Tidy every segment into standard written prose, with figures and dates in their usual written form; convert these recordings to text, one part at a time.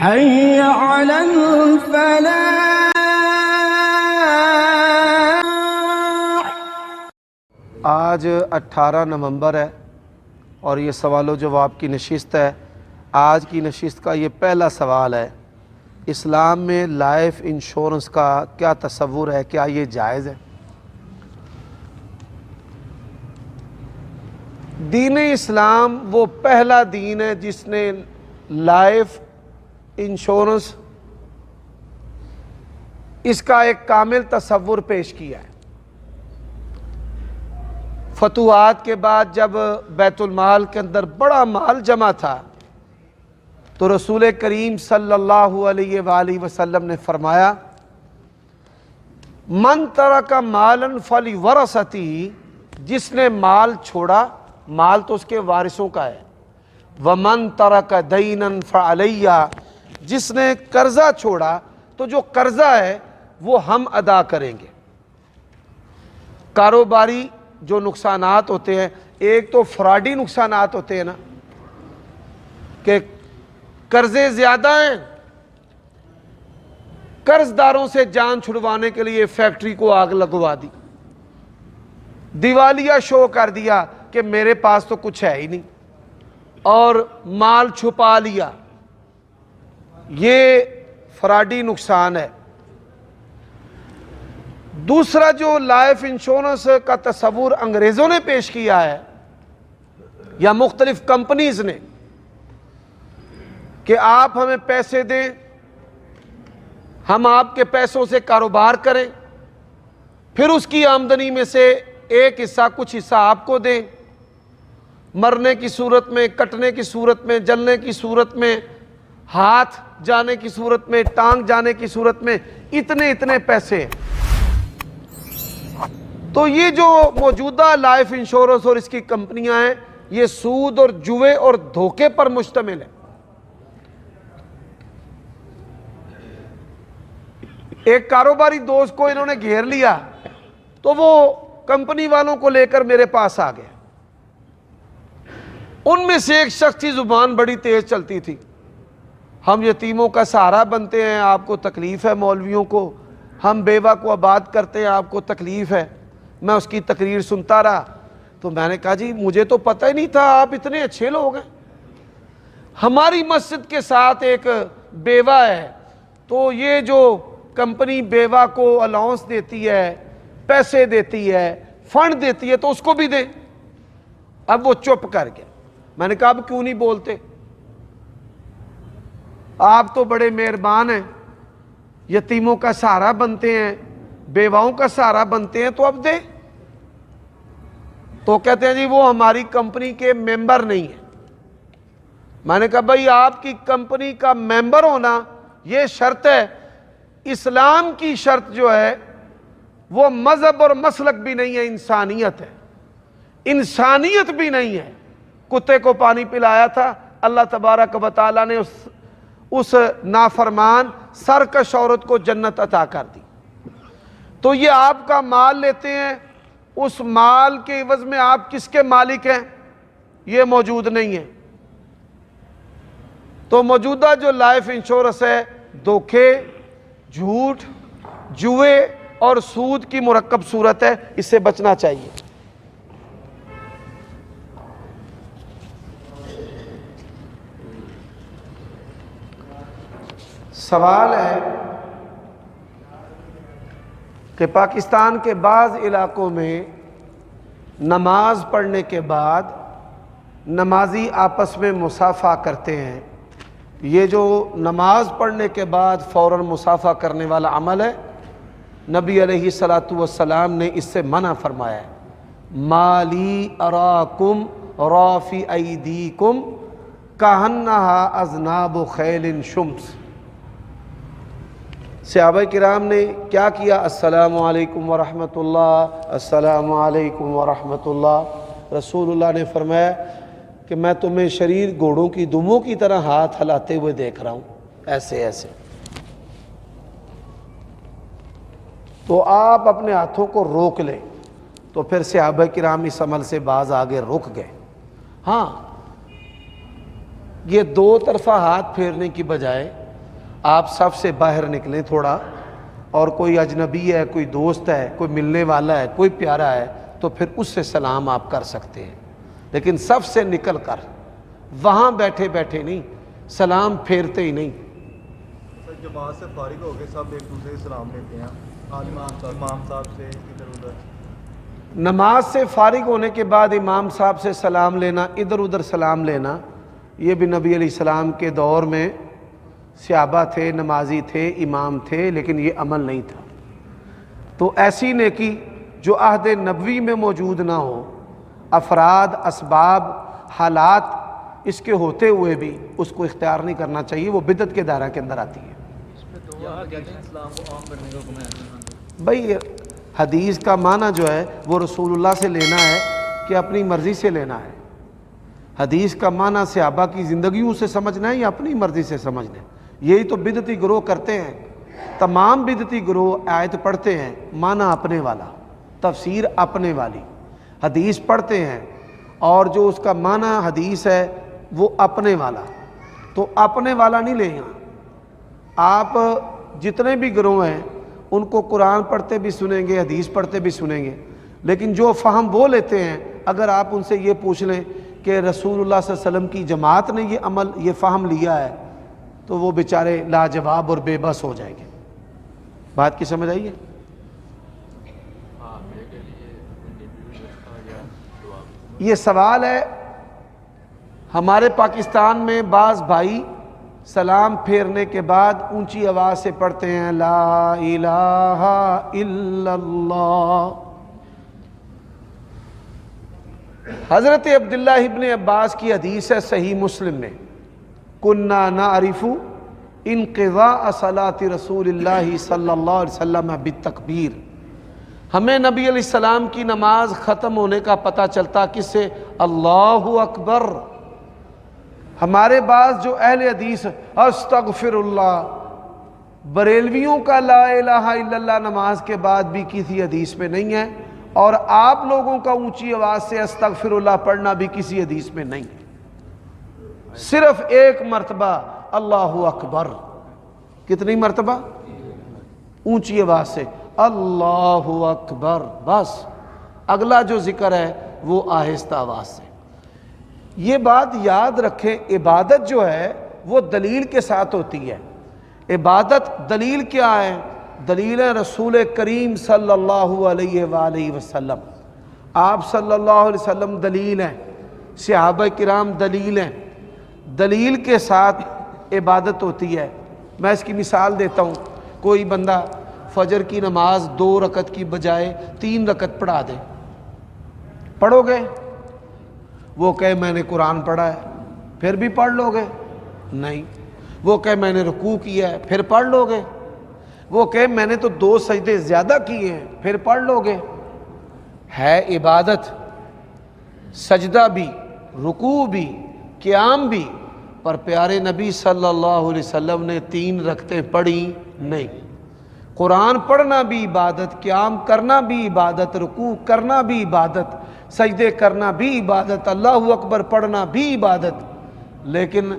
حي على الفلاح. آج 18 نومبر ہے اور یہ سوال و جواب کی نشست ہے. آج کی نشست کا یہ پہلا سوال ہے: اسلام میں لائف انشورنس کا کیا تصور ہے؟ کیا یہ جائز ہے؟ دین اسلام وہ پہلا دین ہے جس نے لائف انشورنس اس کا ایک کامل تصور پیش کیا ہے. فتوحات کے بعد جب بیت المال کے اندر بڑا مال جمع تھا تو رسول کریم صلی اللہ علیہ وآلہ وسلم نے فرمایا: من ترک مالا فلیورثتہ، جس نے مال چھوڑا مال تو اس کے وارثوں کا ہے. ومن ترک دینا فعلیہ، جس نے قرضہ چھوڑا تو جو قرضہ ہے وہ ہم ادا کریں گے. کاروباری جو نقصانات ہوتے ہیں، ایک تو فراڈی نقصانات ہوتے ہیں نا، کہ قرضے زیادہ ہیں، قرض داروں سے جان چھڑوانے کے لیے فیکٹری کو آگ لگوا دی، دیوالیہ شو کر دیا کہ میرے پاس تو کچھ ہے ہی نہیں، اور مال چھپا لیا. یہ فراڈی نقصان ہے. دوسرا جو لائف انشورنس کا تصور انگریزوں نے پیش کیا ہے یا مختلف کمپنیز نے، کہ آپ ہمیں پیسے دیں، ہم آپ کے پیسوں سے کاروبار کریں، پھر اس کی آمدنی میں سے ایک حصہ کچھ حصہ آپ کو دیں، مرنے کی صورت میں، کٹنے کی صورت میں، جلنے کی صورت میں، ہاتھ جانے کی صورت میں، ٹانگ جانے کی صورت میں اتنے پیسے. تو یہ جو موجودہ لائف انشورنس اور اس کی کمپنیاں ہیں، یہ سود اور جوے اور دھوکے پر مشتمل ہے. ایک کاروباری دوست کو انہوں نے گھیر لیا تو وہ کمپنی والوں کو لے کر میرے پاس آ گئے. ان میں سے ایک شخص کی زبان بڑی تیز چلتی تھی: ہم یتیموں کا سہارا بنتے ہیں، آپ کو تکلیف ہے مولویوں کو، ہم بیوہ کو آباد کرتے ہیں، آپ کو تکلیف ہے. میں اس کی تقریر سنتا رہا تو میں نے کہا: جی مجھے تو پتہ ہی نہیں تھا آپ اتنے اچھے لوگ ہیں. ہماری مسجد کے ساتھ ایک بیوہ ہے، تو یہ جو کمپنی بیوہ کو الاؤنس دیتی ہے، پیسے دیتی ہے، فنڈ دیتی ہے، تو اس کو بھی دیں. اب وہ چپ کر گیا. میں نے کہا: اب کیوں نہیں بولتے؟ آپ تو بڑے مہربان ہیں، یتیموں کا سہارا بنتے ہیں، بیواؤں کا سہارا بنتے ہیں، تو اب دیں. تو کہتے ہیں: جی وہ ہماری کمپنی کے ممبر نہیں ہیں. میں نے کہا: بھائی آپ کی کمپنی کا ممبر ہونا یہ شرط ہے. اسلام کی شرط جو ہے وہ مذہب اور مسلک بھی نہیں ہے، انسانیت ہے. انسانیت بھی نہیں ہے. کتے کو پانی پلایا تھا، اللہ تبارک و تعالیٰ نے اس نافرمان سرکش عورت کو جنت عطا کر دی. تو یہ آپ کا مال لیتے ہیں، اس مال کے عوض میں آپ کس کے مالک ہیں یہ موجود نہیں ہے. تو موجودہ جو لائف انشورنس ہے دھوکے، جھوٹ، جوئے اور سود کی مرکب صورت ہے، اس سے بچنا چاہیے. سوال ہے کہ پاکستان کے بعض علاقوں میں نماز پڑھنے کے بعد نمازی آپس میں مصافحہ کرتے ہیں. یہ جو نماز پڑھنے کے بعد فوراً مصافحہ کرنے والا عمل ہے، نبی علیہ الصلاۃ والسلام نے اس سے منع فرمایا ہے. مالی اراکم رافی ایدیکم کہنہا اذناب خیل شمس. صحابہ کرام نے کیا کیا؟ السلام علیکم ورحمۃ اللہ، السلام علیکم ورحمۃ اللہ. رسول اللہ نے فرمایا کہ میں تمہیں شریر گھوڑوں کی دموں کی طرح ہاتھ ہلاتے ہوئے دیکھ رہا ہوں، ایسے ایسے. تو آپ اپنے ہاتھوں کو روک لیں. تو پھر صحابہ کرام اس عمل سے بعض آگے رک گئے. ہاں، یہ دو طرفہ ہاتھ پھیرنے کی بجائے آپ صف سے باہر نکلیں تھوڑا، اور کوئی اجنبی ہے، کوئی دوست ہے، کوئی ملنے والا ہے، کوئی پیارا ہے، تو پھر اس سے سلام آپ کر سکتے ہیں، لیکن صف سے نکل کر وہاں بیٹھے بیٹھے نہیں، سلام پھیرتے ہی نہیں۔ جماعت سے فارغ ہو کے سب ایک دوسرے سے سلام لیتے ہیں، امام صاحب سے ادھر ادھر۔ نماز سے فارغ ہونے کے بعد امام صاحب سے سلام لینا، ادھر ادھر سلام لینا، یہ بھی نبی علیہ السلام کے دور میں صحابہ تھے، نمازی تھے، امام تھے، لیکن یہ عمل نہیں تھا۔ تو ایسی نیکی جو عہد نبوی میں موجود نہ ہو، افراد، اسباب، حالات اس کے ہوتے ہوئے بھی اس کو اختیار نہیں کرنا چاہیے، وہ بدعت کے دائرہ کے اندر آتی ہے۔ بھائی حدیث کا معنی جو ہے وہ رسول اللہ سے لینا ہے کہ اپنی مرضی سے لینا ہے؟ حدیث کا معنی صحابہ کی زندگیوں سے سمجھنا ہے یا اپنی مرضی سے سمجھنا ہے؟ یہی تو بدعتی گروہ کرتے ہیں۔ تمام بدعتی گروہ آیت پڑھتے ہیں معنی اپنے والا، تفسیر اپنے والی، حدیث پڑھتے ہیں اور جو اس کا معنی حدیث ہے وہ اپنے والا، تو اپنے والا نہیں لے یہاں۔ آپ جتنے بھی گروہ ہیں ان کو قرآن پڑھتے بھی سنیں گے، حدیث پڑھتے بھی سنیں گے، لیکن جو فہم وہ لیتے ہیں، اگر آپ ان سے یہ پوچھ لیں کہ رسول اللہ صلی اللہ علیہ وسلم کی جماعت نے یہ عمل، یہ فہم لیا ہے، تو وہ بیچارے لاجواب اور بے بس ہو جائیں گے۔ بات کی سمجھ آئی ہے؟ یہ سوال ہے، ہمارے پاکستان میں بعض بھائی سلام پھیرنے کے بعد اونچی آواز سے پڑھتے ہیں لا الہ الا اللہ۔ حضرت عبداللہ ابن عباس کی حدیث ہے صحیح مسلم میں، کنا نعرف انقضاء صلاۃ رسول اللہ صلی اللہ علیہ وسلم بالتکبیر، ہمیں نبی علیہ السلام کی نماز ختم ہونے کا پتہ چلتا کس سے؟ اللہ اکبر۔ ہمارے بعض جو اہل حدیث استغفر اللہ، بریلویوں کا لا الہ الا اللہ نماز کے بعد بھی کسی حدیث میں نہیں ہے، اور آپ لوگوں کا اونچی آواز سے استغفر اللہ پڑھنا بھی کسی حدیث میں نہیں ہے۔ صرف ایک مرتبہ اللہ اکبر، کتنی مرتبہ؟ اونچی آواز سے اللہ اکبر، بس۔ اگلا جو ذکر ہے وہ آہستہ آواز سے۔ یہ بات یاد رکھیں، عبادت جو ہے وہ دلیل کے ساتھ ہوتی ہے۔ عبادت دلیل کیا ہے؟ دلیل ہے رسول کریم صلی اللہ علیہ وآلہ وسلم، آپ صلی اللہ علیہ وسلم دلیل ہیں، صحابہ کرام دلیل ہیں، دلیل کے ساتھ عبادت ہوتی ہے۔ میں اس کی مثال دیتا ہوں، کوئی بندہ فجر کی نماز 2 رکعت کی بجائے 3 رکعت پڑھا دے، پڑھو گے؟ وہ کہے میں نے قرآن پڑھا ہے، پھر بھی پڑھ لو گے؟ نہیں۔ وہ کہے میں نے رکوع کیا ہے، پھر پڑھ لو گے؟ وہ کہے میں نے تو 2 سجدے زیادہ کیے ہیں، پھر پڑھ لو گے؟ ہے عبادت، سجدہ بھی، رکوع بھی، قیام بھی، پر پیارے نبی صلی اللہ علیہ وسلم نے 3 رکعتیں پڑھی نہیں۔ قرآن پڑھنا بھی عبادت، قیام کرنا بھی عبادت، رکوع کرنا بھی عبادت، سجدے کرنا بھی عبادت، اللہ اکبر پڑھنا بھی عبادت، لیکن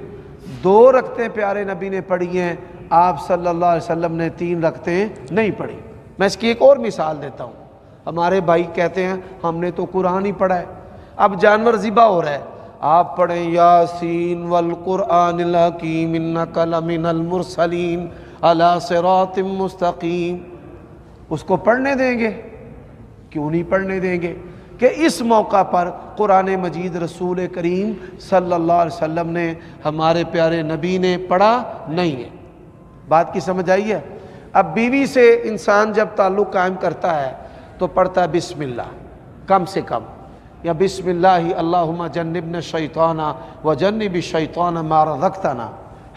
2 رکعتیں پیارے نبی نے پڑھی ہیں، آپ صلی اللہ علیہ وسلم نے 3 رکعتیں نہیں پڑھی۔ میں اس کی ایک اور مثال دیتا ہوں۔ ہمارے بھائی کہتے ہیں ہم نے تو قرآن ہی پڑھا ہے، اب جانور ذبح ہو رہا ہے، آپ پڑھیں یاسین والقرآن الحکیم انک لمن المرسلین علی صراط مستقیم، اس کو پڑھنے دیں گے؟ کیوں نہیں پڑھنے دیں گے؟ کہ اس موقع پر قرآن مجید رسول کریم صلی اللہ علیہ وسلم نے، ہمارے پیارے نبی نے پڑھا نہیں ہے۔ بات کی سمجھ آئی ہے؟ اب بیوی سے انسان جب تعلق قائم کرتا ہے تو پڑھتا ہے بسم اللہ کم سے کم، یا بسم اللہ اللہم جنبنا الشیطان وجنب الشیطان ما رزقتنا،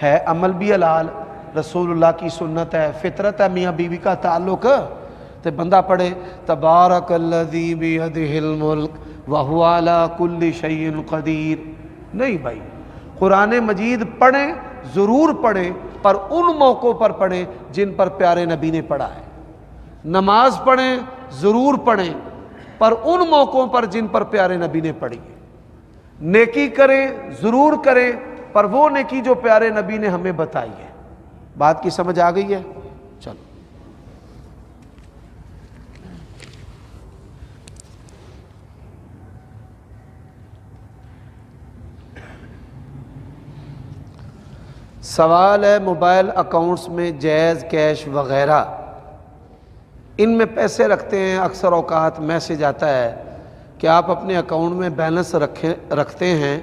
ہے عمل بھی حلال، رسول اللہ کی سنت ہے، فطرت ہے، میاں بیوی کا تعلق، تو بندہ پڑھے تبارک الذی بیدہ الملک وہو علی کل شیء قدیر۔ نہیں بھائی، قرآن مجید پڑھیں، ضرور پڑھیں، پر ان موقعوں پر پڑھیں جن پر پیارے نبی نے پڑھا ہے۔ نماز پڑھیں، ضرور پڑھیں، پر ان موقعوں پر جن پر پیارے نبی نے پڑھی ہے۔ نیکی کریں، ضرور کریں، پر وہ نیکی جو پیارے نبی نے ہمیں بتائی ہے۔ بات کی سمجھ آ گئی ہے؟ چلو سوال ہے موبائل اکاؤنٹس میں جیز کیش وغیرہ ان میں پیسے رکھتے ہیں، اکثر اوقات میسج آتا ہے کہ آپ اپنے اکاؤنٹ میں بیلنس رکھتے ہیں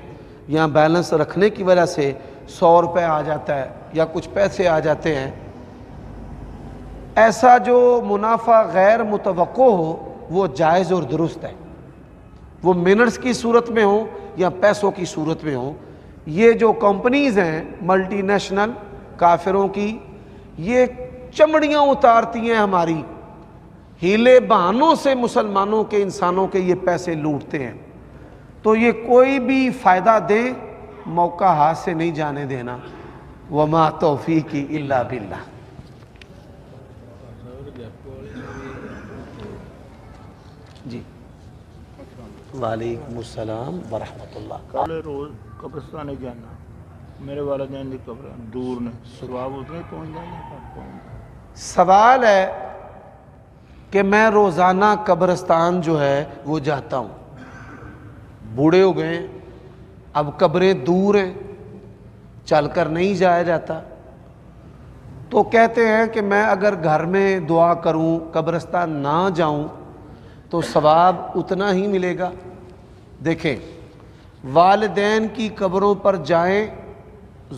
یا بیلنس رکھنے کی وجہ سے 100 روپے آ جاتا ہے یا کچھ پیسے آ جاتے ہیں۔ ایسا جو منافع غیر متوقع ہو وہ جائز اور درست ہے، وہ منٹس کی صورت میں ہو یا پیسوں کی صورت میں ہو۔ یہ جو کمپنیز ہیں ملٹی نیشنل کافروں کی، یہ چمڑیاں اتارتی ہیں ہماری، ہیلے بہانوں سے مسلمانوں کے، انسانوں کے یہ پیسے لوٹتے ہیں۔ تو یہ کوئی بھی فائدہ دیں موقع ہاتھ سے نہیں جانے دینا۔ وما توفیقی الا باللہ۔ جی وعلیکم السلام ورحمۃ اللہ۔ کل روز قبرستان جانا، میرے والدین کی قبر دور نے، ثواب اتنے پہنچ جائیں۔ سوال ہے کہ میں روزانہ قبرستان جو ہے وہ جاتا ہوں، بوڑھے ہو گئے ہیں، اب قبریں دور ہیں، چل کر نہیں جایا جاتا، تو کہتے ہیں کہ میں اگر گھر میں دعا کروں قبرستان نہ جاؤں تو ثواب اتنا ہی ملے گا۔ دیکھیں، والدین کی قبروں پر جائیں،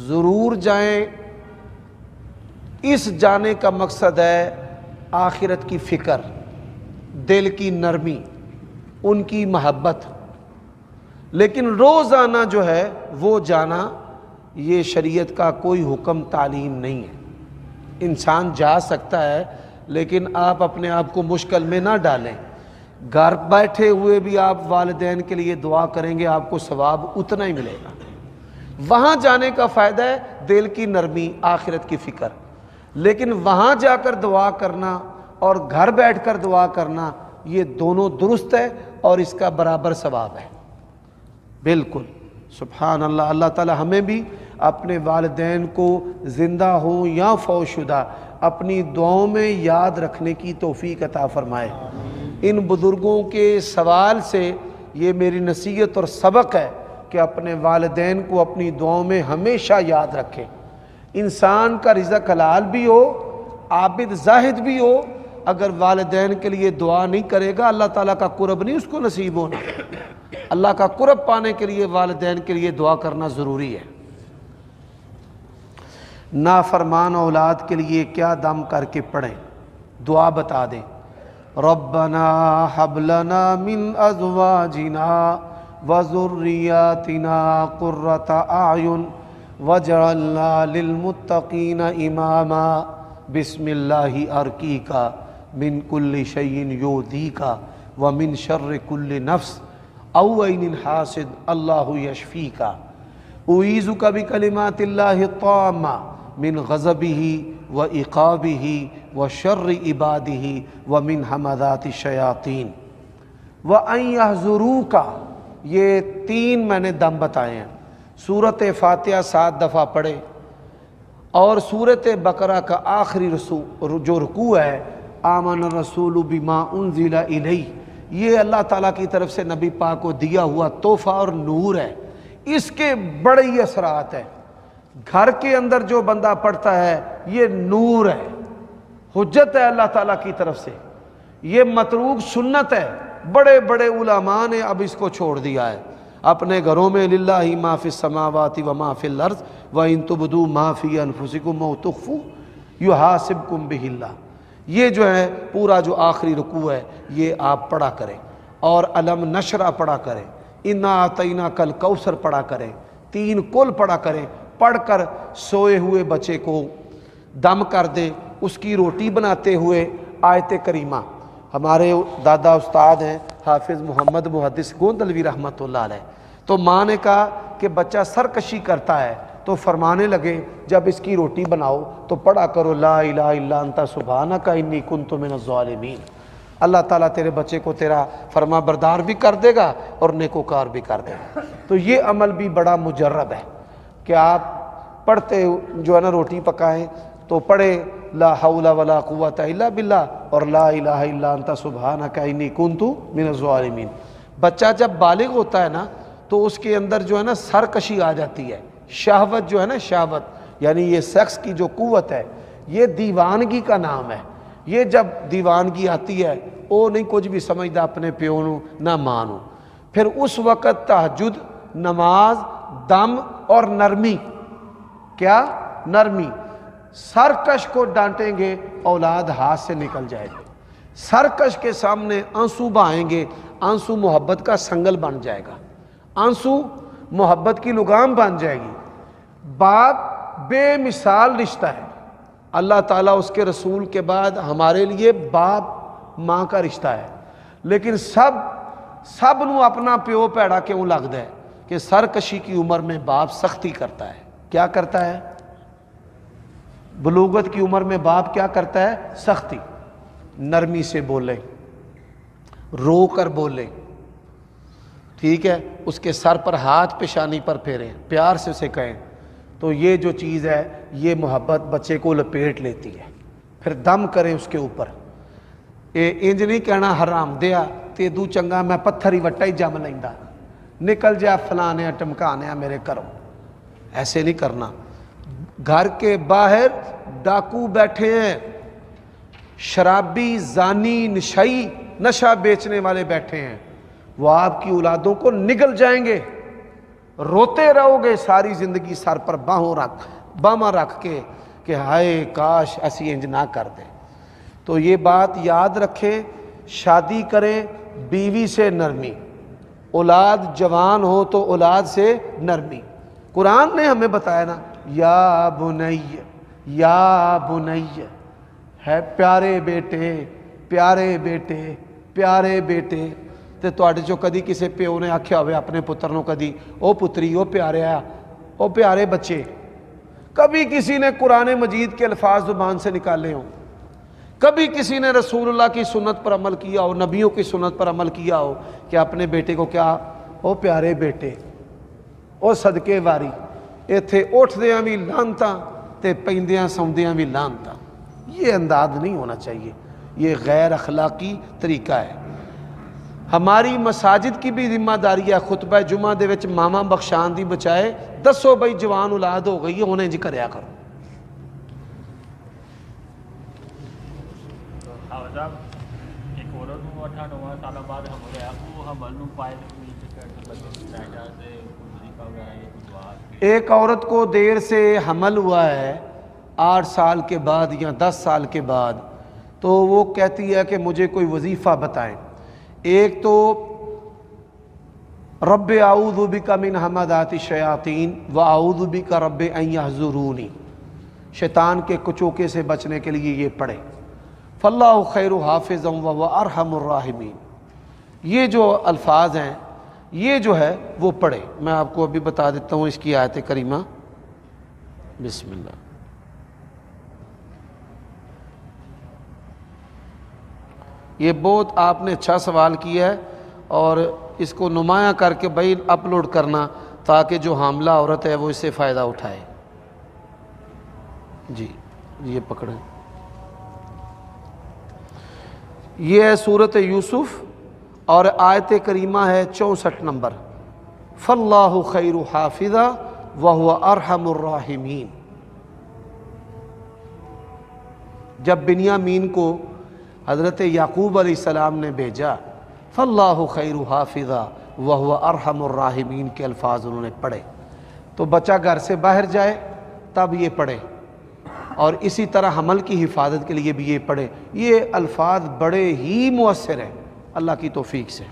ضرور جائیں، اس جانے کا مقصد ہے آخرت کی فکر، دل کی نرمی، ان کی محبت۔ لیکن روزانہ جو ہے وہ جانا یہ شریعت کا کوئی حکم تعلیم نہیں ہے۔ انسان جا سکتا ہے لیکن آپ اپنے آپ کو مشکل میں نہ ڈالیں۔ گھر بیٹھے ہوئے بھی آپ والدین کے لیے دعا کریں گے، آپ کو ثواب اتنا ہی ملے گا۔ وہاں جانے کا فائدہ ہے دل کی نرمی، آخرت کی فکر۔ لیکن وہاں جا کر دعا کرنا اور گھر بیٹھ کر دعا کرنا یہ دونوں درست ہے اور اس کا برابر ثواب ہے۔ بالکل، سبحان اللہ۔ اللہ تعالی ہمیں بھی اپنے والدین کو زندہ ہوں یا فوت شدہ اپنی دعاؤں میں یاد رکھنے کی توفیق عطا فرمائے۔ ان بزرگوں کے سوال سے یہ میری نصیحت اور سبق ہے کہ اپنے والدین کو اپنی دعاؤں میں ہمیشہ یاد رکھیں۔ انسان کا رزق حلال بھی ہو، عابد زاہد بھی ہو، اگر والدین کے لیے دعا نہیں کرے گا اللہ تعالیٰ کا قرب نہیں اس کو نصیب ہونا۔ اللہ کا قرب پانے کے لیے والدین کے لیے دعا کرنا ضروری ہے۔ نافرمان اولاد کے لیے کیا دم کر کے پڑھیں؟ دعا بتا دیں۔ ربنا حب لنا من ازواجنا وذریاتنا قرۃ اعین وجعلنا للمتقین اماما بسم اللہ ارقیک من کل شیء یؤذیک ومن شر کل نفس او عین حاسد اللہ یشفیک اعیذک بکلمات اللہ التامہ من غضبہ وعقابہ وشر عبادہ ومن ہمزات الشیاطین وان یحضروک۔ یہ 3 میں نے دم بتائے ہیں۔ سورۃ فاتحہ 7 دفعہ پڑھے اور سورۃ بقرہ کا آخری جو رکوع ہے آمن الرسول بما انزل الیہ، یہ اللہ تعالیٰ کی طرف سے نبی پاک کو دیا ہوا تحفہ اور نور ہے۔ اس کے بڑے ہی اثرات ہیں۔ گھر کے اندر جو بندہ پڑھتا ہے یہ نور ہے، حجت ہے اللہ تعالیٰ کی طرف سے، یہ متروک سنت ہے۔ بڑے بڑے علماء نے اب اس کو چھوڑ دیا ہے۔ اپنے گھروں میں للہ ما فی السماوات و ما فی الارض وان تبدوا ما فی انفسکم او تخفوا یحاسبکم بہ اللہ، یہ جو ہے پورا جو آخری رکوع ہے یہ آپ پڑھا کریں، اور علم نشرہ پڑھا کریں، انا اعطیناک الکوثر پڑھا کریں، 3 کل پڑھا کریں۔ پڑھ کر سوئے ہوئے بچے کو دم کر دیں، اس کی روٹی بناتے ہوئے آیت کریمہ۔ ہمارے دادا استاد ہیں حافظ محمد محدث گوندلوی رحمۃ اللہ علیہ، تو ماں نے کہا کہ بچہ سرکشی کرتا ہے تو فرمانے لگے جب اس کی روٹی بناؤ تو پڑھا کرو لا الہ الا انت سبحانک انی کنت من الظالمین۔ اللہ تعالیٰ تیرے بچے کو تیرا فرما بردار بھی کر دے گا اور نیکوکار بھی کر دے گا۔ تو یہ عمل بھی بڑا مجرب ہے کہ آپ پڑھتے جو ہے نا روٹی پکائیں تو پڑھے لا حول ولا قوت الا باللہ اور لا الہ الا انت سبحانک انی کنت من الظالمین۔ بچہ جب بالغ ہوتا ہے نا تو اس کے اندر جو ہے نا سرکشی آ جاتی ہے، شہوت جو ہے نا، شہوت یعنی یہ سیکس کی جو قوت ہے، یہ دیوانگی کا نام ہے۔ یہ جب دیوانگی آتی ہے وہ نہیں کچھ بھی سمجھتا اپنے پیو نو نہ ماں نو، پھر اس وقت تہجد، نماز، دم اور نرمی، کیا نرمی، سرکش کو ڈانٹیں گے اولاد ہاتھ سے نکل جائے گی، سرکش کے سامنے آنسو بہائیں گے، آنسو محبت کا سنگل بن جائے گا، آنسو محبت کی لگام بن جائے گی۔ باپ بے مثال رشتہ ہے، اللہ تعالیٰ اس کے رسول کے بعد ہمارے لیے باپ ماں کا رشتہ ہے، لیکن سب نو اپنا پیو پیڑا کیوں لگتا ہے کہ سرکشی کی عمر میں باپ سختی کرتا ہے۔ کیا کرتا ہے؟ بلوغت کی عمر میں باپ کیا کرتا ہے؟ سختی، نرمی سے بولے، رو کر بولے، ٹھیک ہے، اس کے سر پر ہاتھ پیشانی پر پھیریں، پیار سے اسے کہیں، تو یہ جو چیز ہے یہ محبت بچے کو لپیٹ لیتی ہے۔ پھر دم کریں اس کے اوپر، انج نہیں کہنا حرام دیا تے دو چنگا میں پتھر ہی وٹا ہی جم لیندا، نکل جا فلانے ٹمکانے میرے کرو، ایسے نہیں کرنا۔ گھر کے باہر ڈاکو بیٹھے ہیں، شرابی، زانی، نشئی، نشہ بیچنے والے بیٹھے ہیں، وہ آپ کی اولادوں کو نگل جائیں گے، روتے رہو گے ساری زندگی سر پر باہاں رکھ کے کہ ہائے کاش ایسی انج نہ کر دیں۔ تو یہ بات یاد رکھیں، شادی کریں بیوی سے نرمی، اولاد جوان ہو تو اولاد سے نرمی۔ قرآن نے ہمیں بتایا نا، یا بنی یا بنی ہے، پیارے بیٹے پیارے بیٹے پیارے بیٹے۔ تے تواڈے چوں کدی کسے پیو نے آکھیا ہوئے اپنے پتر نو کدی او پتری او پیاریا او پیارے بچے؟ کبھی کسی نے قرآن مجید کے الفاظ زبان سے نکالے ہوں؟ کبھی کسی نے رسول اللہ کی سنت پر عمل کیا ہو، نبیوں کی سنت پر عمل کیا ہو کہ اپنے بیٹے کو کیا او پیارے بیٹے او صدقے واری؟ ایتھے اٹھدیاں بھی لانتاں تے پیندیاں سوندیاں بھی لانتاں۔ یہ انداز نہیں ہونا چاہیے، یہ غیر اخلاقی طریقہ ہے۔ ہماری مساجد کی بھی ذمہ داری ہے، خطبہ جمعہ دے وچ ماما بخشان دی بچائے دسو بھائی جوان اولاد ہو گئی ہے انہیں جی کریا کرو۔ صاحب ایک عورت کو 98 سال بعد حمل ہے، وہ حمل نو پائے ایک عورت کو دیر سے حمل ہوا ہے 8 سال کے بعد یا 10 سال کے بعد، تو وہ کہتی ہے کہ مجھے کوئی وظیفہ بتائیں۔ ایک تو رب اعوذ بک من ہمزات الشیاطین و اعوذ بک رب ان یحضرونی، شیطان کے کچوکے سے بچنے کے لیے یہ پڑھے۔ فاللہ خیر حافظا وهو ارحم الراحمین، یہ جو الفاظ ہیں یہ جو ہے وہ پڑھے۔ میں آپ کو ابھی بتا دیتا ہوں اس کی آیت کریمہ، بسم اللہ۔ یہ بہت آپ نے اچھا سوال کیا ہے اور اس کو نمایاں کر کے بھائی اپلوڈ کرنا تاکہ جو حاملہ عورت ہے وہ اس سے فائدہ اٹھائے۔ جی یہ پکڑیں، یہ ہے سورۃ یوسف اور آیت کریمہ ہے 64 نمبر، فاللہ خیر حافظا وہو ارحم الراحمین۔ جب بنیامین کو حضرت یعقوب علیہ السلام نے بھیجا، فاللہ خیر حافظا وہو ارحم الراحمین کے الفاظ انہوں نے پڑھے، تو بچہ گھر سے باہر جائے تب یہ پڑھے، اور اسی طرح حمل کی حفاظت کے لیے بھی یہ پڑھے۔ یہ الفاظ بڑے ہی مؤثر ہیں اللہ کی توفیق سے۔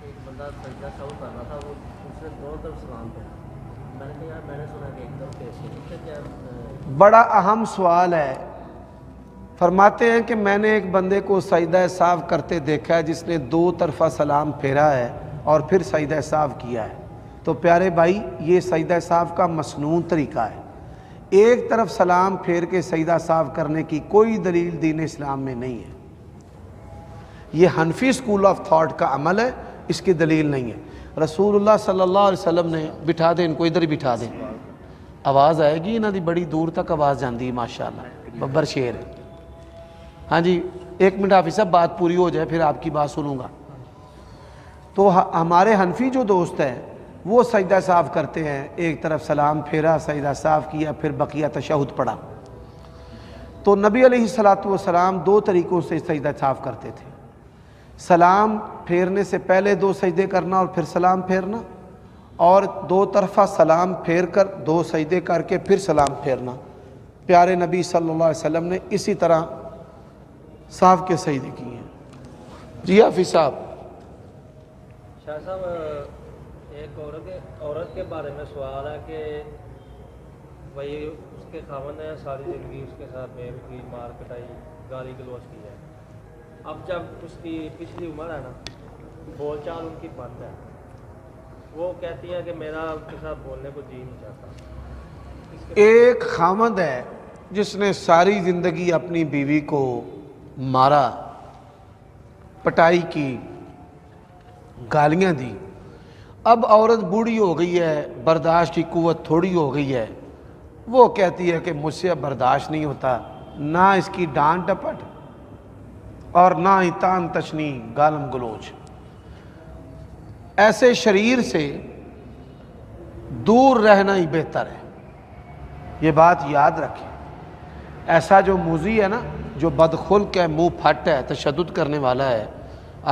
ایک بندہ سجدہ سہو کر رہا تھا، وہ اس نے دونوں طرف سلام پڑھا، میں نے کہا یار میں نے سنا کہ ایک طرف کیسے کیا؟ بڑا اہم سوال ہے۔ فرماتے ہیں کہ میں نے ایک بندے کو سجدہ سہو کرتے دیکھا ہے جس نے 2 طرفہ سلام پھیرا ہے اور پھر سجدہ سہو کیا ہے۔ تو پیارے بھائی یہ سجدہ سہو کا مسنون طریقہ ہے، ایک طرف سلام پھیر کے سجدہ سہو کرنے کی کوئی دلیل دین اسلام میں نہیں ہے۔ یہ حنفی اسکول آف تھاٹ کا عمل ہے، اس کی دلیل نہیں ہے۔ رسول اللہ صلی اللہ علیہ وسلم نے، بٹھا دیں ان کو، ادھر ہی بٹھا دیں، آواز آئے گی انہاں دی بڑی دور تک آواز جاندی ہے ماشاءاللہ ببر شیر ہے. ہاں جی 1 منٹ حافظ صاحب بات پوری ہو جائے پھر آپ کی بات سنوں گا. تو ہمارے حنفی جو دوست ہیں وہ سجدہ صاف کرتے ہیں, ایک طرف سلام پھیرا, سجدہ صاف کیا, پھر بقیہ تشہد پڑھا. تو نبی علیہ الصلوۃ والسلام 2 طریقوں سے سجدہ صاف کرتے تھے. سلام پھیرنے سے پہلے 2 سجدے کرنا اور پھر سلام پھیرنا, اور 2 طرفہ سلام پھیر کر 2 سجدے کر کے پھر سلام پھیرنا. پیارے نبی صلی اللہ علیہ وسلم نے اسی طرح صاف کے سجدے کیے ہیں. جی حافظ صاحب. شاہ صاحب ایک عورت کے بارے میں سوال ہے کہ بھائی اس کے خاوند نے ساری زندگی اس کے ساتھ میل کی, مار کٹائی, گالی گلوچ کی ہے. اب جب اس کی پچھلی عمر ہے نا, بول چال ان کی بند ہے, وہ کہتی ہے کہ میرا اس کے ساتھ بولنے کو جی نہیں چاہتا. ایک خاوند ہے جس نے ساری زندگی اپنی بیوی کو مارا, پٹائی کی, گالیاں دی. اب عورت بوڑھی ہو گئی ہے, برداشت کی قوت تھوڑی ہو گئی ہے, وہ کہتی ہے کہ مجھ سے اب برداشت نہیں ہوتا, نہ اس کی ڈانٹ ڈپٹ اور نہ ہی تان تشنی گالم گلوچ. ایسے شریر سے دور رہنا ہی بہتر ہے, یہ بات یاد رکھیں. ایسا جو موذی ہے نا, جو بدخلق ہے, منہ پھٹ ہے, تشدد کرنے والا ہے,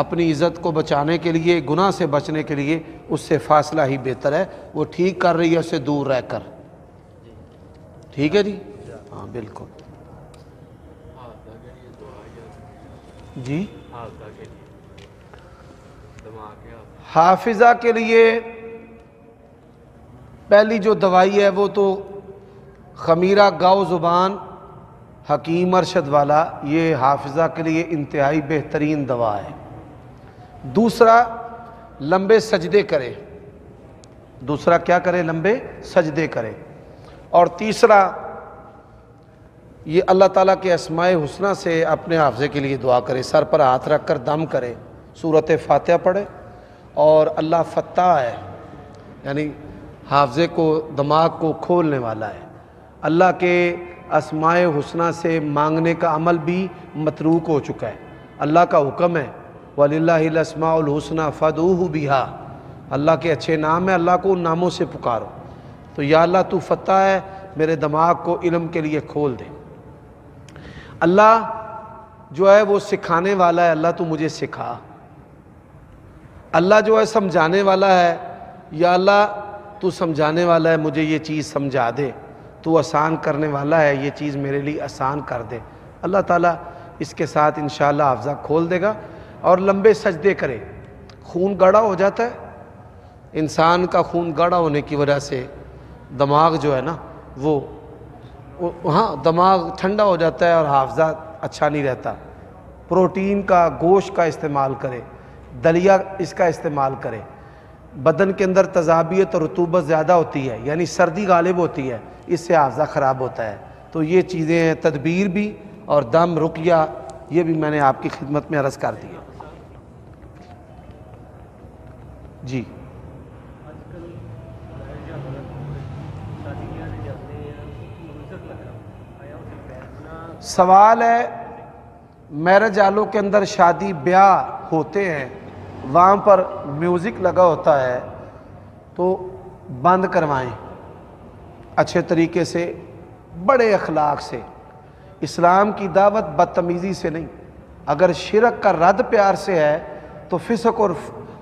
اپنی عزت کو بچانے کے لیے, گناہ سے بچنے کے لیے اس سے فاصلہ ہی بہتر ہے. وہ ٹھیک کر رہی ہے اسے دور رہ کر. ٹھیک ہے جی, ہاں بالکل. جی حافظہ کے لیے پہلی جو دوائی ہے وہ تو خمیرہ گاؤ زبان حکیم ارشد والا, یہ حافظہ کے لیے انتہائی بہترین دوا ہے. دوسرا لمبے سجدے کرے, دوسرا کیا کرے, لمبے سجدے کرے. اور تیسرا یہ اللہ تعالیٰ کے اسماء حسنہ سے اپنے حافظے کے لیے دعا کرے, سر پر ہاتھ رکھ کر دم کرے, سورۃ فاتحہ پڑھے. اور اللہ فتاح ہے, یعنی حافظے کو, دماغ کو کھولنے والا ہے. اللہ کے اسماء حسنہ سے مانگنے کا عمل بھی متروک ہو چکا ہے. اللہ کا حکم ہے وَلِلَّهِ الْأَسْمَاءُ الْحُسْنَى فَادْعُوهُ بِهَا, اللہ کے اچھے نام ہیں, اللہ کو ان ناموں سے پکارو. تو یا اللہ تو فتح ہے, میرے دماغ کو علم کے لیے کھول دے. اللہ جو ہے وہ سکھانے والا ہے, اللہ تو مجھے سکھا. اللہ جو ہے سمجھانے والا ہے, یا اللہ تو سمجھانے والا ہے, مجھے یہ چیز سمجھا دے. تو آسان کرنے والا ہے, یہ چیز میرے لیے آسان کر دے. اللہ تعالیٰ اس کے ساتھ انشاءاللہ حافظہ کھول دے گا. اور لمبے سجدے کرے. خون گاڑھا ہو جاتا ہے, انسان کا خون گاڑھا ہونے کی وجہ سے دماغ جو ہے نا وہ ہاں دماغ ٹھنڈا ہو جاتا ہے اور حافظہ اچھا نہیں رہتا. پروٹین کا, گوشت کا استعمال کرے, دلیا اس کا استعمال کرے. بدن کے اندر تذابیت اور رطوبت زیادہ ہوتی ہے, یعنی سردی غالب ہوتی ہے, اس سے حافظہ خراب ہوتا ہے. تو یہ چیزیں ہیں, تدبیر بھی اور دم رقیہ, یہ بھی میں نے آپ کی خدمت میں عرض کر دیا. جی سوال ہے, میرج ہالوں کے اندر شادی بیاہ ہوتے ہیں, وہاں پر میوزک لگا ہوتا ہے, تو بند کروائیں اچھے طریقے سے, بڑے اخلاق سے. اسلام کی دعوت بدتمیزی سے نہیں. اگر شرک کا رد پیار سے ہے تو فسق, اور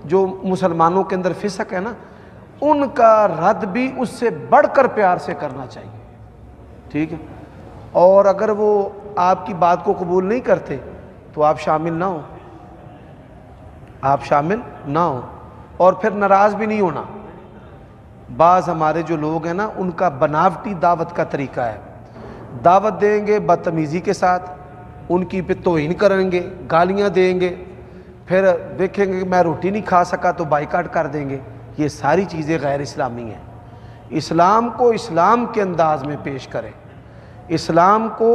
جو مسلمانوں کے اندر فسق ہے نا, ان کا رد بھی اس سے بڑھ کر پیار سے کرنا چاہیے. ٹھیک ہے. اور اگر وہ آپ کی بات کو قبول نہیں کرتے تو آپ شامل نہ ہوں, آپ شامل نہ ہوں. اور پھر ناراض بھی نہیں ہونا. بعض ہمارے جو لوگ ہیں نا, ان کا بناوٹی دعوت کا طریقہ ہے, دعوت دیں گے بدتمیزی کے ساتھ, ان کی پہ توہین کریں گے, گالیاں دیں گے, پھر دیکھیں گے کہ میں روٹی نہیں کھا سکا تو بائیکاٹ کر دیں گے. یہ ساری چیزیں غیر اسلامی ہیں. اسلام کو اسلام کے انداز میں پیش کریں, اسلام کو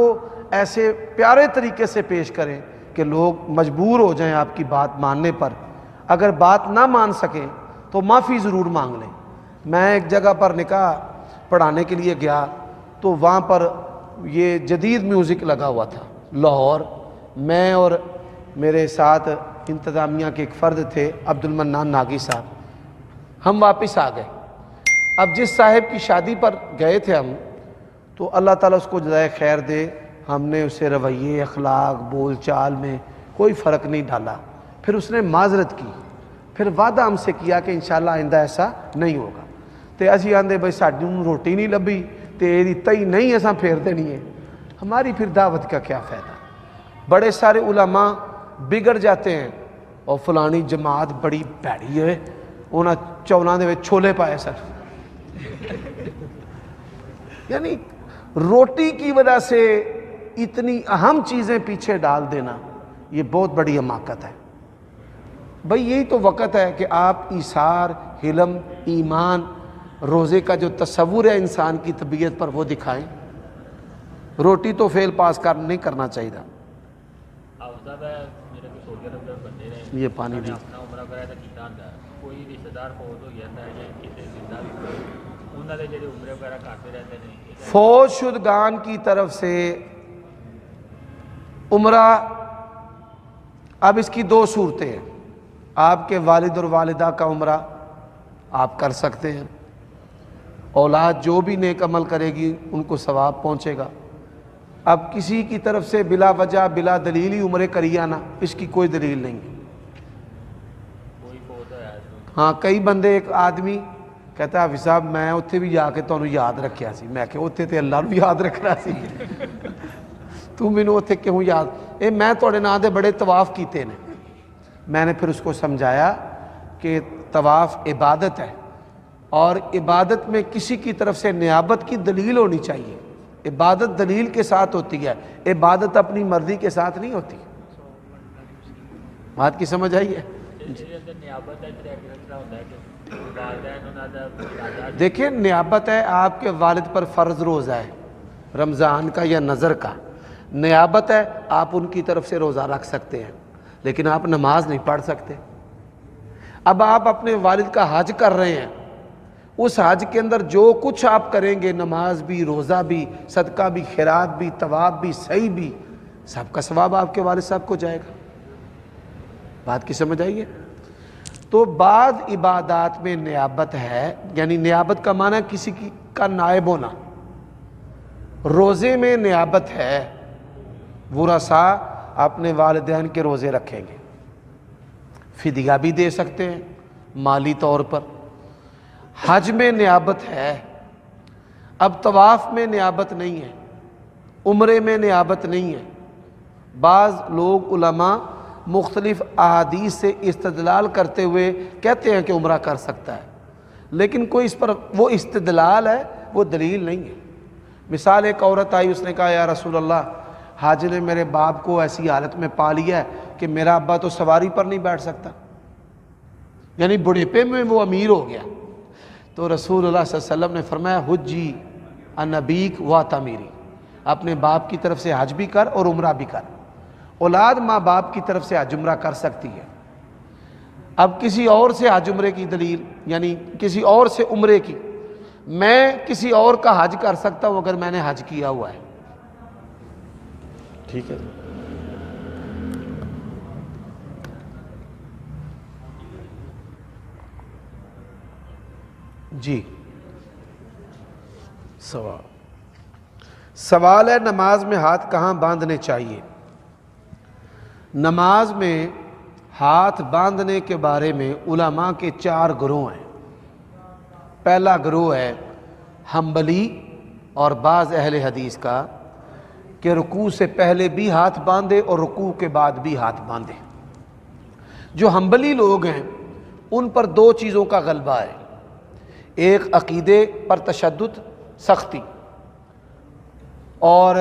ایسے پیارے طریقے سے پیش کریں کہ لوگ مجبور ہو جائیں آپ کی بات ماننے پر. اگر بات نہ مان سکیں تو معافی ضرور مانگ لیں. میں ایک جگہ پر نکاح پڑھانے کے لیے گیا تو وہاں پر یہ جدید میوزک لگا ہوا تھا لاہور. میں اور میرے ساتھ انتظامیہ کے ایک فرد تھے عبد المنان ناگی صاحب, ہم واپس آ گئے. اب جس صاحب کی شادی پر گئے تھے ہم, تو اللہ تعالیٰ اس کو جزائے خیر دے, ہم نے اسے رویے اخلاق بول چال میں کوئی فرق نہیں ڈالا. پھر اس نے معذرت کی, پھر وعدہ ہم سے کیا کہ انشاءاللہ آئندہ ایسا نہیں ہوگا. تے اسی آندے بھائی ساڈی روٹی نہیں لبھی تے ایدی تئی نہیں ایسا پھیر دینی ہے, ہماری پھر دعوت کا کیا فائدہ. بڑے سارے علماء بگڑ جاتے ہیں اور فلانی جماعت بڑی بھڑی ہے, انہاں چولاں دے وچ چھولے پائے سن. یعنی روٹی کی وجہ سے اتنی اہم چیزیں پیچھے ڈال دینا یہ بہت بڑی حماقت ہے. بھئی یہی تو وقت ہے کہ آپ ایثار, حلم, ایمان, روزے کا جو تصور ہے انسان کی طبیعت پر وہ دکھائیں. روٹی تو فیل پاس نہیں کرنا چاہیے. یہ پانی دی کوئی رشتہ دار فوت ہو جاتا ہے یا کسی زندہ بھی انہوں نے جڑے عمرے وغیرہ کرتے رہتے ہیں. فوت شدگان کی طرف سے عمرہ, اب اس کی دو صورتیں ہیں. آپ کے والد اور والدہ کا عمرہ آپ کر سکتے ہیں, اولاد جو بھی نیک عمل کرے گی ان کو ثواب پہنچے گا. اب کسی کی طرف سے بلا وجہ بلا دلیل ہی عمرے کری آنا, اس کی کوئی دلیل نہیں. ہاں کئی بندے, ایک آدمی کہتا ہے حافظ صاحب میں اتنے بھی جا کے تمہیں یاد رکھیا سی. میں کہ اتنے تے اللہ نو یاد رکھنا سی, تو مینوں اتنے کیوں یاد. اے میں تھوڑے نام دے بڑے طواف کیتے نے. میں نے پھر اس کو سمجھایا کہ طواف عبادت ہے, اور عبادت میں کسی کی طرف سے نیابت کی دلیل ہونی چاہیے. عبادت دلیل کے ساتھ ہوتی ہے, عبادت اپنی مرضی کے ساتھ نہیں ہوتی. بات کی سمجھ آئی ہے؟ دیکھیں نیابت ہے, آپ کے والد پر فرض روزہ ہے رمضان کا یا نظر کا, نیابت ہے آپ ان کی طرف سے روزہ رکھ سکتے ہیں, لیکن آپ نماز نہیں پڑھ سکتے. اب آپ اپنے والد کا حج کر رہے ہیں, اس حج کے اندر جو کچھ آپ کریں گے, نماز بھی, روزہ بھی, صدقہ بھی, خیرات بھی, طواف بھی, سعی بھی, سب کا ثواب آپ کے والد صاحب کو جائے گا. بات کی سمجھ آئی ہے؟ تو بعض عبادات میں نیابت ہے, یعنی نیابت کا معنی کسی کا نائب ہونا. روزے میں نیابت ہے, ورثاء اپنے والدین کے روزے رکھیں گے, فدیہ بھی دے سکتے ہیں مالی طور پر. حج میں نیابت ہے. اب طواف میں نیابت نہیں ہے, عمرے میں نیابت نہیں ہے. بعض لوگ علماء مختلف احادیث سے استدلال کرتے ہوئے کہتے ہیں کہ عمرہ کر سکتا ہے, لیکن کوئی اس پر وہ استدلال ہے, وہ دلیل نہیں ہے. مثال ایک عورت آئی, اس نے کہا یا رسول اللہ حاج نے میرے باپ کو ایسی حالت میں پا لیا ہے کہ میرا ابا تو سواری پر نہیں بیٹھ سکتا, یعنی بڑھیپے میں وہ امیر ہو گیا. تو رسول اللہ صلی اللہ علیہ وسلم نے فرمایا حجی ان ابیک و تعمیری, اپنے باپ کی طرف سے حج بھی کر اور عمرہ بھی کر. اولاد ماں باپ کی طرف سے حج عمرہ کر سکتی ہے. اب کسی اور سے حج عمرے کی دلیل, یعنی کسی اور سے عمرے کی, میں کسی اور کا حج کر سکتا ہوں اگر میں نے حج کیا ہوا ہے. ٹھیک ہے جی. سوال ہے نماز میں ہاتھ کہاں باندھنے چاہیے؟ نماز میں ہاتھ باندھنے کے بارے میں علماء کے 4 گروہ ہیں. پہلا گروہ ہے حنبلی اور بعض اہل حدیث کا کہ رکوع سے پہلے بھی ہاتھ باندھے اور رکوع کے بعد بھی ہاتھ باندھے. جو حنبلی لوگ ہیں ان پر 2 چیزوں کا غلبہ ہے. ایک عقیدے پر تشدد, سختی, اور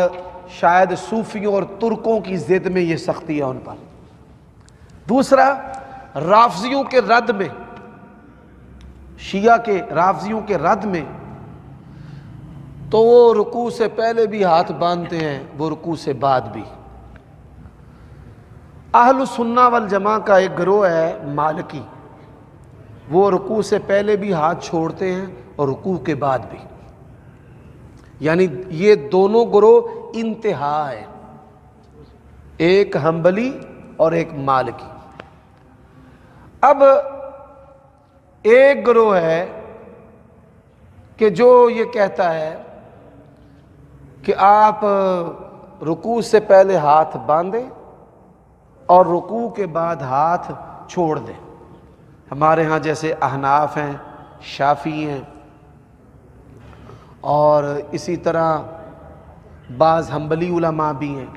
شاید صوفیوں اور ترکوں کی ضد میں یہ سختی ہے ان پر. دوسرا رافضیوں کے رد میں, شیعہ کے رافضیوں کے رد میں, تو وہ رکوع سے پہلے بھی ہاتھ باندھتے ہیں, وہ رکوع سے بعد بھی. اہل السنہ والجماعہ کا ایک گروہ ہے مالکی, وہ رکوع سے پہلے بھی ہاتھ چھوڑتے ہیں اور رکوع کے بعد بھی. یعنی یہ دونوں گروہ انتہا ہے، ایک حنبلی اور ایک مالکی۔ اب ایک گروہ ہے کہ جو یہ کہتا ہے کہ آپ رکوع سے پہلے ہاتھ باندھیں اور رکوع کے بعد ہاتھ چھوڑ دیں۔ ہمارے ہاں جیسے احناف ہیں، شافعی ہیں، اور اسی طرح بعض حنبلی علماء بھی ہیں۔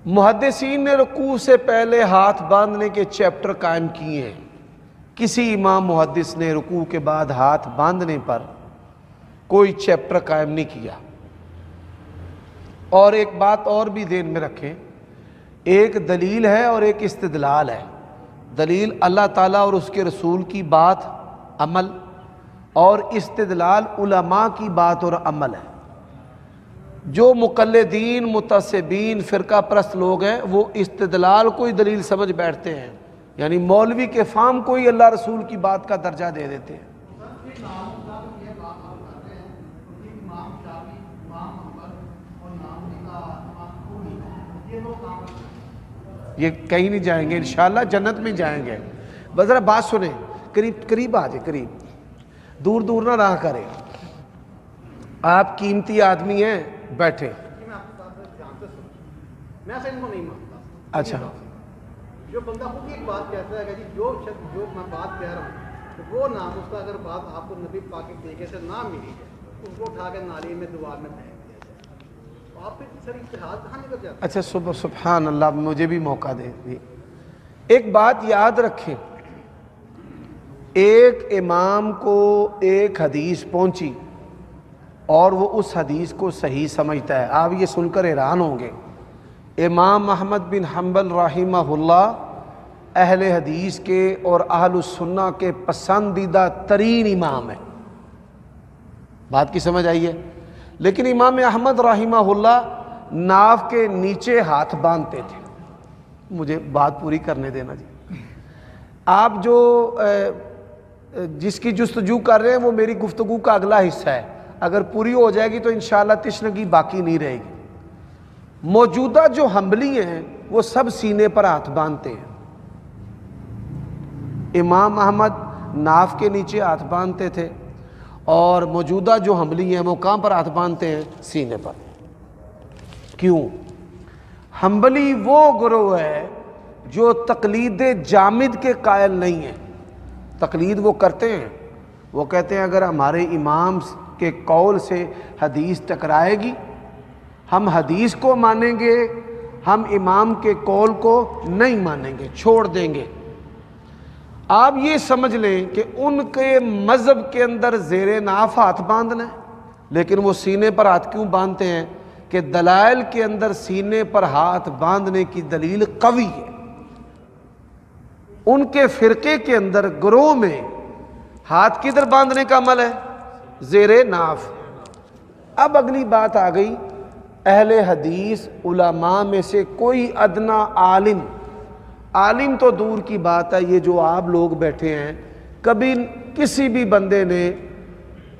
محدثین نے رکوع سے پہلے ہاتھ باندھنے کے چیپٹر قائم کیے ہیں، کسی امام محدث نے رکوع کے بعد ہاتھ باندھنے پر کوئی چیپٹر قائم نہیں کیا۔ اور ایک بات اور بھی ذہن میں رکھیں، ایک دلیل ہے اور ایک استدلال ہے۔ دلیل اللہ تعالیٰ اور اس کے رسول کی بات، عمل، اور استدلال علماء کی بات اور عمل ہے۔ جو مقلدین، متعصبین، فرقہ پرست لوگ ہیں وہ استدلال کو ہی دلیل سمجھ بیٹھتے ہیں، یعنی مولوی کے فہم کو ہی اللہ رسول کی بات کا درجہ دے دیتے ہیں۔ یہ کہیں نہیں جائیں گے، انشاءاللہ جنت میں جائیں گے۔ بس ذرا بات سنیں، قریب آ جائیں، قریب، دور دور نہ رہا کریں۔ آپ قیمتی آدمی ہیں، بیٹھے۔ میں ایسا ان کو نہیں مانتا۔ اچھا، جو بندہ خود ہی ایک بات کہتا ہے کہ جی جو شخص جو میں بات کہہ رہا ہوں تو وہ نام اس کا اگر بات آپ کو نبی پاک کے طریقے سے نہ ملی ہے تو اس کو اٹھا کے نالی میں دیوار میں پھینک دیا جائے، تو آپ پھر سر اتحاد کہاں نکل جاتا ہے؟ اچھا، سبحان اللہ، مجھے بھی موقع دیں۔ ایک بات یاد رکھیں، ایک امام کو ایک حدیث پہنچی اور وہ اس حدیث کو صحیح سمجھتا ہے۔ آپ یہ سن کر حیران ہوں گے، امام احمد بن حنبل رحمہ اللہ اہل حدیث کے اور اہل السنہ کے پسندیدہ ترین امام ہیں، بات کی سمجھ آئی ہے؟ لیکن امام احمد رحمہ اللہ ناف کے نیچے ہاتھ باندھتے تھے۔ مجھے بات پوری کرنے دینا جی۔ آپ جو جس کی جستجو کر رہے ہیں وہ میری گفتگو کا اگلا حصہ ہے، اگر پوری ہو جائے گی تو انشاءاللہ تشنگی باقی نہیں رہے گی۔ موجودہ جو حنبلی ہیں وہ سب سینے پر ہاتھ باندھتے ہیں، امام احمد ناف کے نیچے ہاتھ باندھتے تھے، اور موجودہ جو حنبلی ہیں وہ کہاں پر ہاتھ باندھتے ہیں؟ سینے پر۔ کیوں؟ حنبلی وہ گروہ ہے جو تقلید جامد کے قائل نہیں ہیں۔ تقلید وہ کرتے ہیں، وہ کہتے ہیں اگر ہمارے امام کے قول سے حدیث ٹکرائے گی ہم حدیث کو مانیں گے، ہم امام کے قول کو نہیں مانیں گے، چھوڑ دیں گے۔ آپ یہ سمجھ لیں کہ ان کے مذہب کے اندر زیر ناف ہاتھ باندھنا ہے، لیکن وہ سینے پر ہاتھ کیوں باندھتے ہیں؟ کہ دلائل کے اندر سینے پر ہاتھ باندھنے کی دلیل قوی ہے۔ ان کے فرقے کے اندر، گروہ میں، ہاتھ کدھر باندھنے کا عمل ہے؟ زیر ناف۔ اب اگلی بات آ گئی، اہل حدیث علماء میں سے کوئی ادنا عالم تو دور کی بات ہے، یہ جو آپ لوگ بیٹھے ہیں، کبھی کسی بھی بندے نے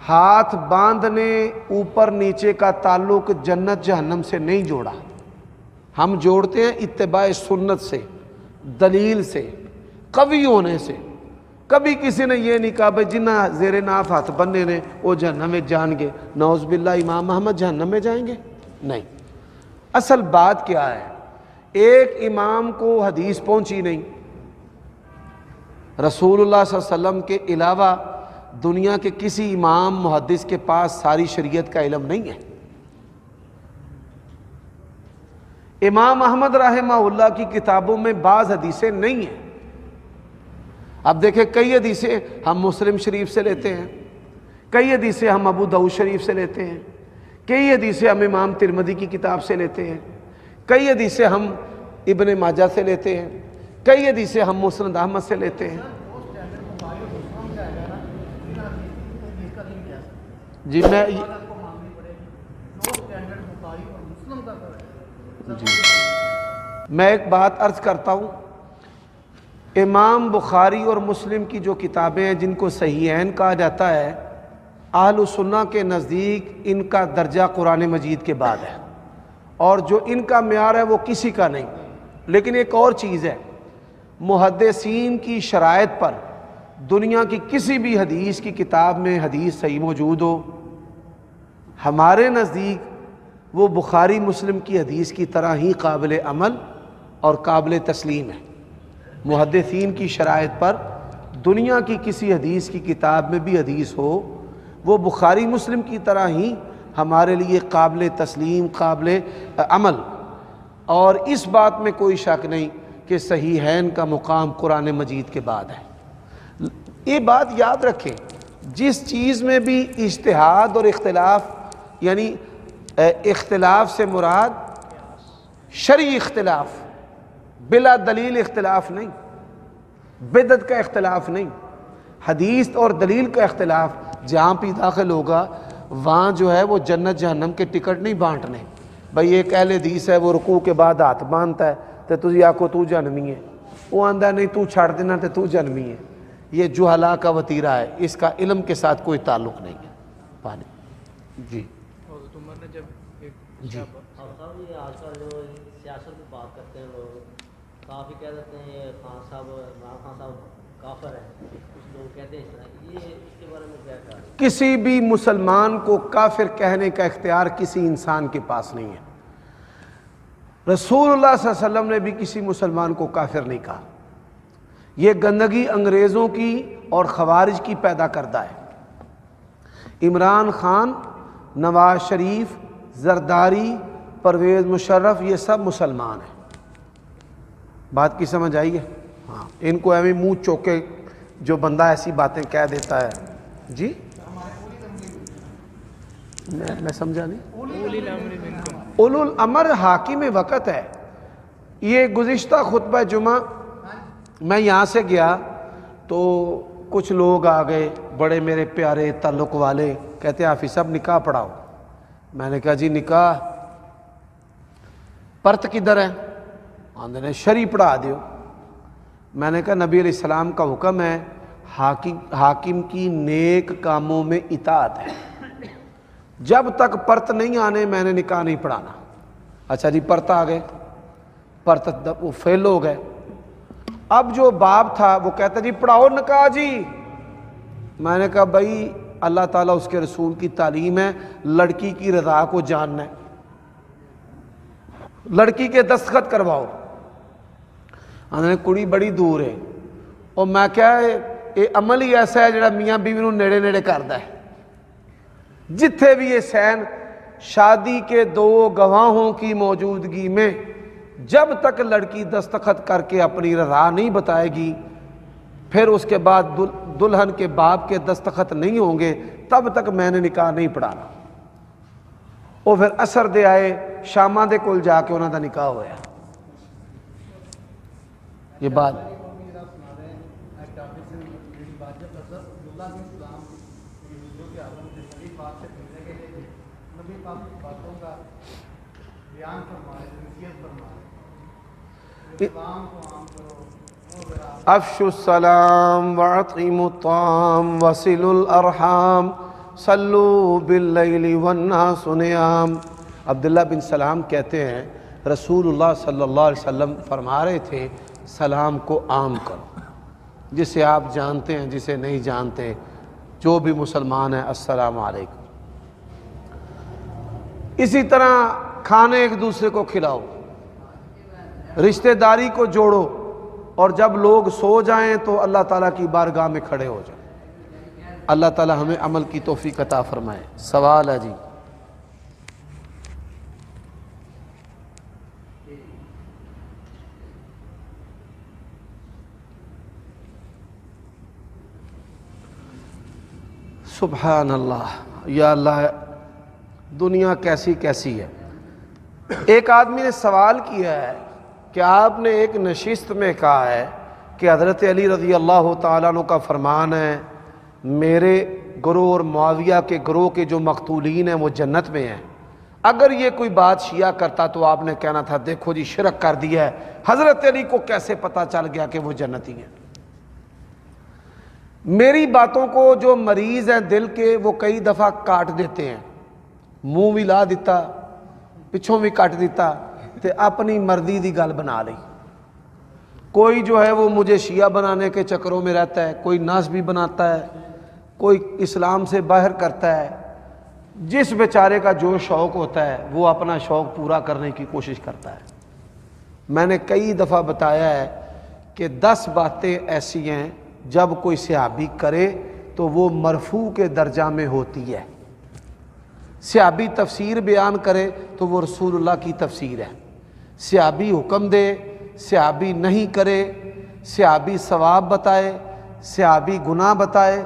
ہاتھ باندھنے اوپر نیچے کا تعلق جنت جہنم سے نہیں جوڑا۔ ہم جوڑتے ہیں اتباع سنت سے، دلیل سے، قوی ہونے سے۔ کبھی کسی نے یہ نہیں کہا بھائی جنہ زیر ناف ہاتھ بننے نے وہ جہنم میں جان گے، نعوذ باللہ امام احمد جہنم میں جائیں گے؟ نہیں۔ اصل بات کیا ہے؟ ایک امام کو حدیث پہنچی نہیں، رسول اللہ صلی اللہ علیہ وسلم کے علاوہ دنیا کے کسی امام محدث کے پاس ساری شریعت کا علم نہیں ہے۔ امام احمد رحمہ اللہ کی کتابوں میں بعض حدیثیں نہیں ہیں۔ اب دیکھیں، کئی حدیثیں ہم مسلم شریف سے لیتے ہیں، کئی حدیثیں ہم ابو داؤد شریف سے لیتے ہیں، کئی حدیثیں ہم امام ترمذی کی کتاب سے لیتے ہیں، کئی حدیثیں ہم ابن ماجہ سے لیتے ہیں، کئی حدیثیں ہم مسند احمد سے لیتے ہیں۔ جی میں ایک بات عرض کرتا ہوں، امام بخاری اور مسلم کی جو کتابیں ہیں جن کو صحیحین کہا جاتا ہے، اہل سنہ کے نزدیک ان کا درجہ قرآن مجید کے بعد ہے، اور جو ان کا معیار ہے وہ کسی کا نہیں۔ لیکن ایک اور چیز ہے، محدثین کی شرائط پر دنیا کی کسی بھی حدیث کی کتاب میں حدیث صحیح موجود ہو، ہمارے نزدیک وہ بخاری مسلم کی حدیث کی طرح ہی قابل عمل اور قابل تسلیم ہے۔ محدثین کی شرائط پر دنیا کی کسی حدیث کی کتاب میں بھی حدیث ہو، وہ بخاری مسلم کی طرح ہی ہمارے لیے قابل تسلیم، قابل عمل، اور اس بات میں کوئی شک نہیں کہ صحیحین کا مقام قرآن مجید کے بعد ہے۔ یہ بات یاد رکھیں، جس چیز میں بھی اجتہاد اور اختلاف، یعنی اختلاف سے مراد شرعی اختلاف، بلا دلیل اختلاف نہیں، بدعت کا اختلاف نہیں، حدیث اور دلیل کا اختلاف جہاں بھی داخل ہوگا وہاں جو ہے وہ جنت جہنم کے ٹکٹ نہیں بانٹنے۔ بھئی ایک اہل حدیث ہے وہ رکوع کے بعد ہاتھ باندھتا ہے تو تجھے آکو تو جہنمی ہے، وہ آندہ نہیں تو چھاڑ دینا تو جہنمی ہے۔ یہ جہلا کا وتیرہ ہے، اس کا علم کے ساتھ کوئی تعلق نہیں ہے۔ پانی جی جی صاحب یہ آج کل جو سیاست میں بات کرتے ہیں لوگ، کافی کہہ دیتے ہیں یہ خان صاحب، عمران خان صاحب کافر ہیں، کچھ لوگ کہتے ہیں اس طرح، یہ اس کے بارے میں کیا کہا؟ کسی بھی مسلمان کو کافر کہنے کا اختیار کسی انسان کے پاس نہیں ہے۔ رسول اللہ صلی اللہ علیہ وسلم نے بھی کسی مسلمان کو کافر نہیں کہا۔ یہ گندگی انگریزوں کی اور خوارج کی پیدا کردہ ہے۔ عمران خان، نواز شریف، زرداری، پرویز مشرف، یہ سب مسلمان ہیں۔ بات کی سمجھ آئی ہے؟ ہاں، ان کو ایویں منہ چوکے جو بندہ ایسی باتیں کہہ دیتا ہے۔ جی میں سمجھا نہیں۔ اولو الامر حاکم وقت ہے۔ یہ گزشتہ خطبہ جمعہ میں یہاں سے گیا تو کچھ لوگ آ گئے بڑے میرے پیارے تعلق والے، کہتے ہیں حافظ صاحب نکاح پڑھاؤ۔ میں نے کہا جی نکاح پرت کدھر ہے؟ آندھے نے شرعی پڑھا دیو۔ میں نے کہا نبی علیہ السلام کا حکم ہے حاکم کی نیک کاموں میں اطاعت ہے، جب تک پرت نہیں آنے میں نے نکاح نہیں پڑھانا۔ اچھا جی پرت آ گئے، پرت وہ فیل ہو گئے۔ اب جو باپ تھا وہ کہتا جی پڑھاؤ نکاح جی۔ میں نے کہا بھائی اللہ تعالیٰ اس کے رسول کی تعلیم ہے لڑکی کی رضا کو جاننا ہے، لڑکی کے دستخط کرواؤ۔ انہوں نے کڑی بڑی دور ہے، اور میں کیا یہ عمل ہی ایسا ہے جڑا میاں بیوی نو نیڑے نیڑے کردا ہے۔ جتھے بھی یہ سین شادی کے دو گواہوں کی موجودگی میں جب تک لڑکی دستخط کر کے اپنی رضا نہیں بتائے گی، پھر اس کے بعد دلہن کے باپ کے دستخط نہیں ہوں گے، تب تک میں نے نکاح نہیں پڑھانا۔ اور پھر اثر دے آئے شامہ دے کول جا کے انہوں دا نکاح ہویا۔ یہ بات افشوا السلام واطعموا الطعام وصلوا الارحام صلوا باللیل والناس نیام۔ عبداللہ بن سلام کہتے ہیں رسول اللہ صلی اللہ علیہ وسلم فرما رہے تھے سلام کو عام کرو، جسے آپ جانتے ہیں جسے نہیں جانتے، جو بھی مسلمان ہیں السلام علیکم۔ اسی طرح کھانے ایک دوسرے کو کھلاؤ، رشتہ داری کو جوڑو، اور جب لوگ سو جائیں تو اللہ تعالیٰ کی بارگاہ میں کھڑے ہو جائیں۔ اللہ تعالیٰ ہمیں عمل کی توفیق عطا فرمائے۔ سوال ہے جی؟ سبحان اللہ، یا اللہ دنیا کیسی کیسی ہے۔ ایک آدمی نے سوال کیا ہے کہ آپ نے ایک نشست میں کہا ہے کہ حضرت علی رضی اللہ تعالیٰ عنہ کا فرمان ہے میرے گروہ اور معاویہ کے گروہ کے جو مقتولین ہیں وہ جنت میں ہیں۔ اگر یہ کوئی بات شیعہ کرتا تو آپ نے کہنا تھا دیکھو جی شرک کر دیا ہے، حضرت علی کو کیسے پتہ چل گیا کہ وہ جنتی ہیں؟ میری باتوں کو جو مریض ہیں دل کے وہ کئی دفعہ کاٹ دیتے ہیں، منہ بھی لا دیتا پچھوں بھی کٹ دیتا تے اپنی مرضی دی گل بنا لی۔ کوئی جو ہے وہ مجھے شیعہ بنانے کے چکروں میں رہتا ہے، کوئی ناس بھی بناتا ہے، کوئی اسلام سے باہر کرتا ہے۔ جس بیچارے کا جو شوق ہوتا ہے وہ اپنا شوق پورا کرنے کی کوشش کرتا ہے۔ میں نے کئی دفعہ بتایا ہے کہ 10 باتیں ایسی ہیں جب کوئی صحابی کرے تو وہ مرفوع کے درجہ میں ہوتی ہے۔ صحابی تفسیر بیان کرے تو وہ رسول اللہ کی تفسیر ہے، صحابی حکم دے، صحابی نہیں کرے، صحابی ثواب بتائے، صحابی گناہ بتائے،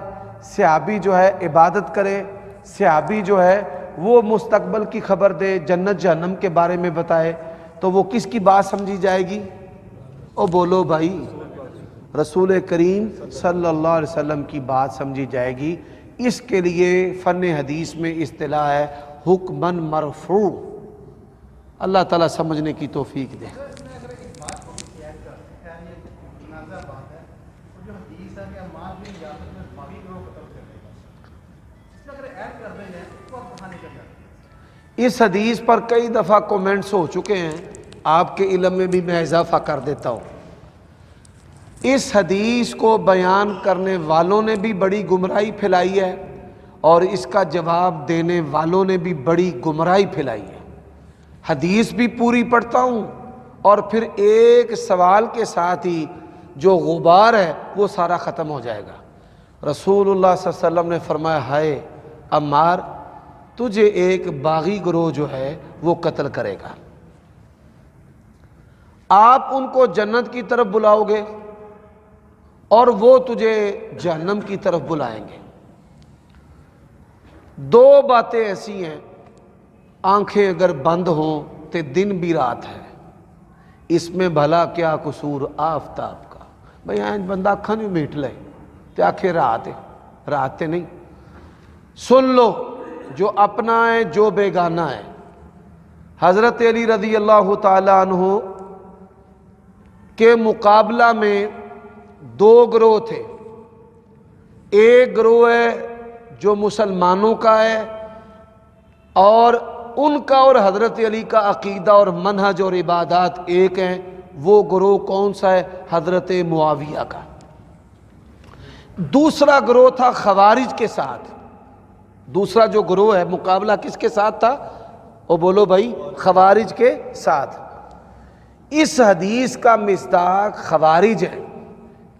صحابی جو ہے عبادت کرے، صحابی جو ہے وہ مستقبل کی خبر دے، جنت جہنم کے بارے میں بتائے، تو وہ کس کی بات سمجھی جائے گی؟ او بولو بھائی، رسول کریم صلی اللہ علیہ وسلم کی بات سمجھی جائے گی۔ اس کے لیے فن حدیث میں اصطلاح ہے حکمن مرفوع۔ اللہ تعالیٰ سمجھنے کی توفیق دے۔ اس حدیث پر کئی دفعہ کومنٹس ہو چکے ہیں، آپ کے علم میں بھی میں اضافہ کر دیتا ہوں۔ اس حدیث کو بیان کرنے والوں نے بھی بڑی گمراہی پھیلائی ہے اور اس کا جواب دینے والوں نے بھی بڑی گمراہی پھیلائی ہے۔ حدیث بھی پوری پڑھتا ہوں اور پھر ایک سوال کے ساتھ ہی جو غبار ہے وہ سارا ختم ہو جائے گا۔ رسول اللہ صلی اللہ علیہ وسلم نے فرمایا، ہائے عمار، تجھے ایک باغی گروہ جو ہے وہ قتل کرے گا، آپ ان کو جنت کی طرف بلاؤ گے اور وہ تجھے جہنم کی طرف بلائیں گے۔ 2 باتیں ایسی ہیں، آنکھیں اگر بند ہوں تو دن بھی رات ہے، اس میں بھلا کیا قصور آفتاب کا۔ بھئی آئیں بندہ اکھاں نہیں میٹ لے تے آنکھیں رات ہے، رات تے نہیں۔ سن لو، جو اپنا ہے جو بیگانہ ہے۔ حضرت علی رضی اللہ تعالی عنہ کے مقابلہ میں 2 گروہ تھے۔ ایک گروہ ہے جو مسلمانوں کا ہے اور ان کا اور حضرت علی کا عقیدہ اور منہج اور عبادات ایک ہیں۔ وہ گروہ کون سا ہے؟ حضرت معاویہ کا۔ دوسرا گروہ تھا خوارج کے ساتھ۔ دوسرا جو گروہ ہے مقابلہ کس کے ساتھ تھا؟ او بولو بھائی، خوارج کے ساتھ۔ اس حدیث کا مصداق خوارج ہے،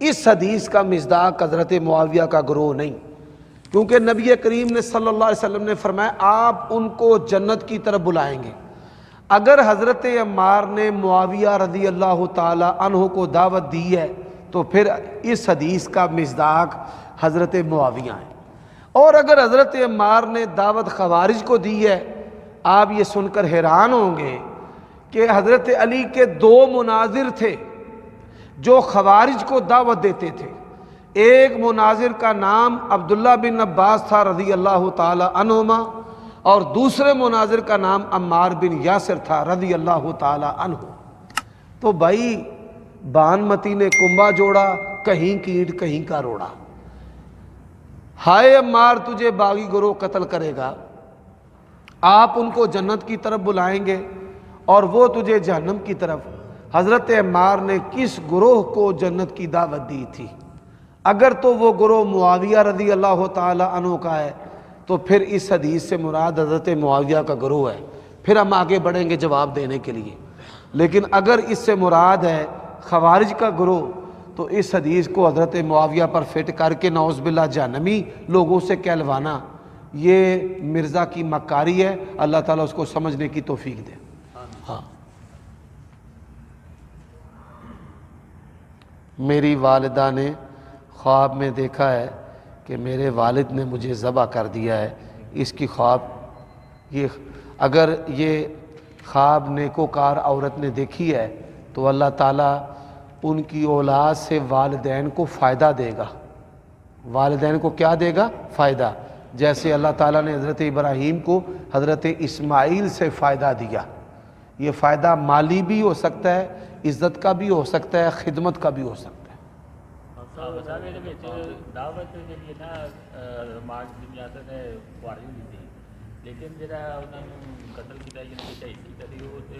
اس حدیث کا مصداق حضرت معاویہ کا گروہ نہیں، کیونکہ نبی کریم نے صلی اللہ علیہ وسلم نے فرمایا آپ ان کو جنت کی طرف بلائیں گے۔ اگر حضرت عمار نے معاویہ رضی اللہ تعالی عنہ کو دعوت دی ہے تو پھر اس حدیث کا مصداق حضرت معاویہ ہے، اور اگر حضرت عمار نے دعوت خوارج کو دی ہے، آپ یہ سن کر حیران ہوں گے کہ حضرت علی کے 2 مناظر تھے جو خوارج کو دعوت دیتے تھے۔ ایک مناظر کا نام عبداللہ بن عباس تھا رضی اللہ تعالی عنہما، اور دوسرے مناظر کا نام عمار بن یاسر تھا رضی اللہ تعالی عنہ۔ تو بھائی بانمتی نے کنبا جوڑا، کہیں کینٹ کہیں کا روڑا۔ ہائے عمار، تجھے باغی گروہ قتل کرے گا، آپ ان کو جنت کی طرف بلائیں گے اور وہ تجھے جہنم کی طرف۔ حضرت عمار نے کس گروہ کو جنت کی دعوت دی تھی؟ اگر تو وہ گروہ معاویہ رضی اللہ تعالی عنہ کا ہے تو پھر اس حدیث سے مراد حضرت معاویہ کا گروہ ہے، پھر ہم آگے بڑھیں گے جواب دینے کے لیے۔ لیکن اگر اس سے مراد ہے خوارج کا گروہ تو اس حدیث کو حضرت معاویہ پر فٹ کر کے نعوذ باللہ جہنمی لوگوں سے کہلوانا، یہ مرزا کی مکاری ہے۔ اللہ تعالیٰ اس کو سمجھنے کی توفیق دے۔ ہاں، میری والدہ نے خواب میں دیکھا ہے کہ میرے والد نے مجھے ذبح کر دیا ہے، اس کی خواب یہ اگر یہ خواب نیکوکار عورت نے دیکھی ہے تو اللہ تعالیٰ ان کی اولاد سے والدین کو فائدہ دے گا۔ والدین کو کیا دے گا؟ فائدہ۔ جیسے اللہ تعالیٰ نے حضرت ابراہیم کو حضرت اسماعیل سے فائدہ دیا۔ یہ فائدہ مالی بھی ہو سکتا ہے، عزت کا بھی ہو سکتا ہے، خدمت کا بھی ہو سکتا ہے۔ ਖਾਲਸਾ ਸਾਹਿਬ ਇਹਦੇ ਵਿੱਚ ਦਾਵਤ ਜਿਹੜੀ ਹੈ ਨਾ ਰਮਾਜ ਜਮੀਅਤ ਨੇ ਵਾਰੀ ਹੁੰਦੀ ਸੀ, ਲੇਕਿਨ ਜਿਹੜਾ ਉਹਨਾਂ ਨੂੰ ਕਤਲ ਕੀਤਾ ਜਿਹਨੇ ਸ਼ਹੀਦ ਕੀਤਾ ਸੀ ਉਹ ਤੇ